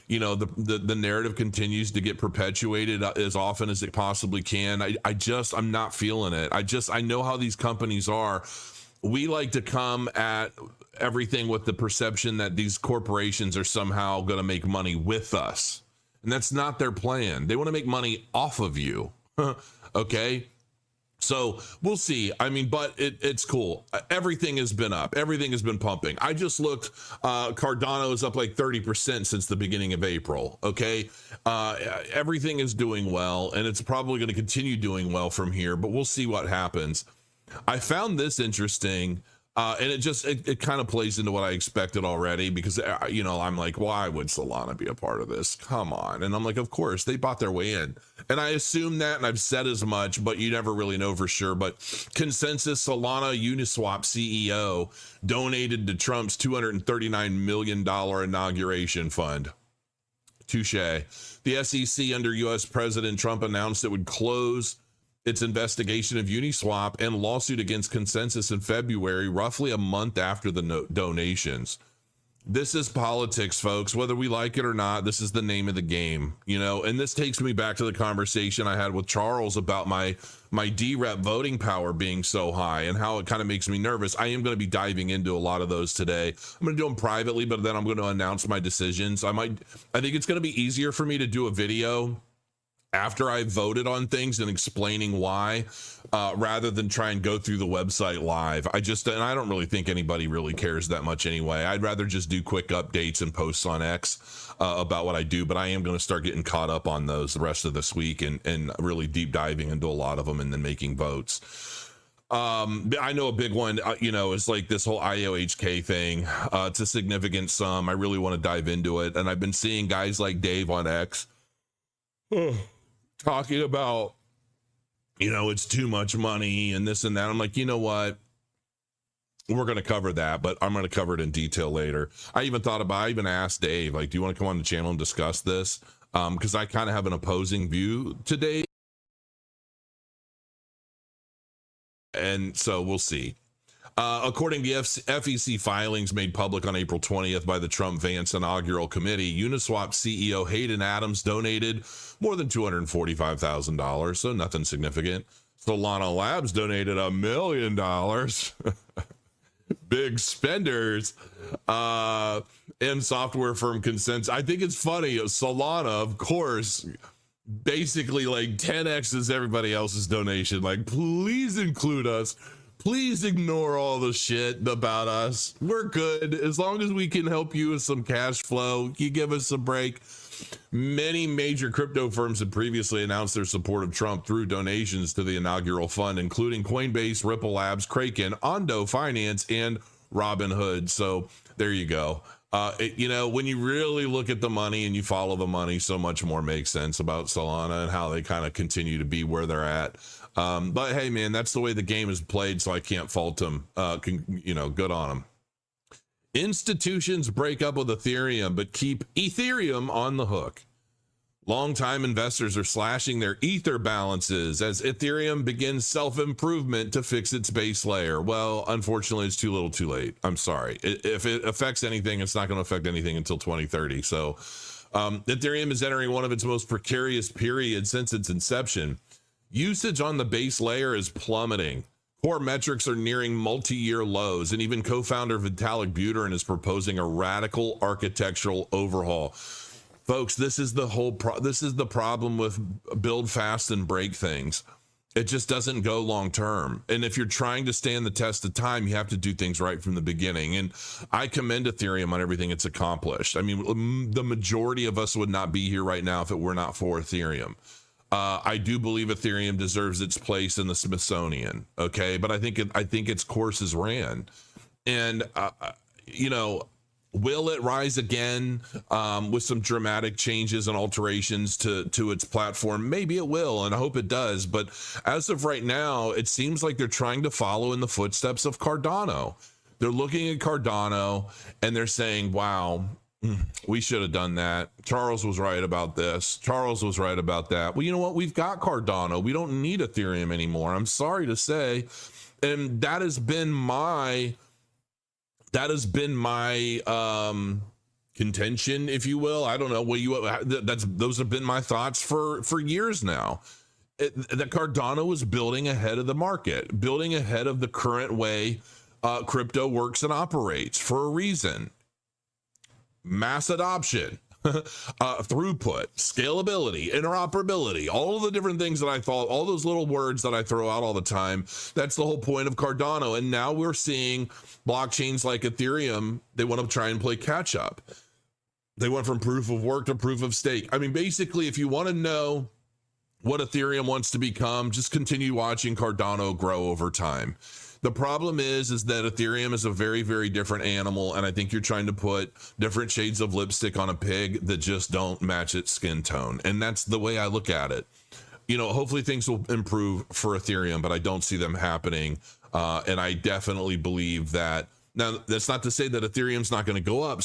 the narrative continues to get perpetuated as often as it possibly can. I'm not feeling it. I know how these companies are. We like to come at everything with the perception that these corporations are somehow going to make money with us. And that's not their plan. They want to make money off of you. Okay. So we'll see. I mean, but it's cool. Everything has been up. Everything has been pumping. I just looked. Cardano is up like 30% since the beginning of April. Okay. Everything is doing well, and it's probably going to continue doing well from here, but we'll see what happens. I found this interesting. And it kind of plays into what I expected already, because, I'm like, why would Solana be a part of this? Come on. And I'm like, of course, they bought their way in. And I assume that, and I've said as much, but you never really know for sure. But Consensus Solana Uniswap CEO donated to Trump's $239 million inauguration fund. Touche. The SEC under U.S. President Trump announced it would close its investigation of Uniswap and lawsuit against Consensus in February, roughly a month after the donations. This is politics, folks. Whether we like it or not, this is the name of the game, and this takes me back to the conversation I had with Charles about my DREP voting power being so high and how it kind of makes me nervous. I am going to be diving into a lot of those today. I'm going to do them privately, but then I'm going to announce my decisions. I think it's going to be easier for me to do a video after I voted on things and explaining why, rather than try and go through the website live. And I don't really think anybody really cares that much anyway. I'd rather just do quick updates and posts on X about what I do, but I am going to start getting caught up on those the rest of this week and really deep diving into a lot of them and then making votes. I know a big one, is like this whole IOHK thing. It's a significant sum. I really want to dive into it. And I've been seeing guys like Dave on X talking about, it's too much money and this and that. I'm like, you know what? We're going to cover that, but I'm going to cover it in detail later. I even asked Dave, like, do you want to come on the channel and discuss this? Because I kind of have an opposing view today. And so we'll see. According to FEC filings made public on April 20th by the Trump-Vance inaugural committee, Uniswap CEO Hayden Adams donated more than $245,000, so nothing significant. Solana Labs donated $1 million. Big spenders. And software firm Consensus. I think it's funny. Solana, of course, basically like 10x's everybody else's donation. Like, please include us. Please ignore all the shit about us. We're good. As long as we can help you with some cash flow, you give us a break. Many major crypto firms had previously announced their support of Trump through donations to the inaugural fund, including Coinbase, Ripple Labs, Kraken, Ondo Finance, and Robinhood. So there you go. When you really look at the money and you follow the money, so much more makes sense about Solana and how they kind of continue to be where they're at. But hey, man, that's the way the game is played, so I can't fault them. Good on them. Institutions break up with Ethereum, but keep Ethereum on the hook. Longtime investors are slashing their Ether balances as Ethereum begins self-improvement to fix its base layer. Well, unfortunately, it's too little too late. I'm sorry. If it affects anything, it's not going to affect anything until 2030. So Ethereum is entering one of its most precarious periods since its inception. Usage on the base layer is plummeting. Core metrics are nearing multi-year lows, and even co-founder Vitalik Buterin is proposing a radical architectural overhaul. Folks, this is the problem with build fast and break things. It just doesn't go long term. And if you're trying to stand the test of time, you have to do things right from the beginning. And I commend Ethereum on everything it's accomplished. I mean, the majority of us would not be here right now if it were not for Ethereum. I do believe Ethereum deserves its place in the Smithsonian. Okay. But I think its course is ran. And, will it rise again with some dramatic changes and alterations to its platform? Maybe it will, and I hope it does. But as of right now, it seems like they're trying to follow in the footsteps of Cardano. They're looking at Cardano and they're saying, wow, we should have done that. Charles was right about this. Charles was right about that. Well, you know what? We've got Cardano. We don't need Ethereum anymore. I'm sorry to say. And that has been my contention, if you will. I don't know what those have been my thoughts for years now. That Cardano is building ahead of the market, building ahead of the current way crypto works and operates for a reason. Mass adoption, throughput, scalability, interoperability, all of the different things that I thought, all those little words that I throw out all the time. That's the whole point of Cardano. And now we're seeing blockchains like Ethereum, they want to try and play catch up. They went from proof of work to proof of stake. I mean, basically, if you want to know what Ethereum wants to become, just continue watching Cardano grow over time. The problem is that Ethereum is a very, very different animal, and I think you're trying to put different shades of lipstick on a pig that just don't match its skin tone. And that's the way I look at it. You know, hopefully things will improve for Ethereum, but I don't see them happening. And I definitely believe that. Now, that's not to say that Ethereum's not going to go up.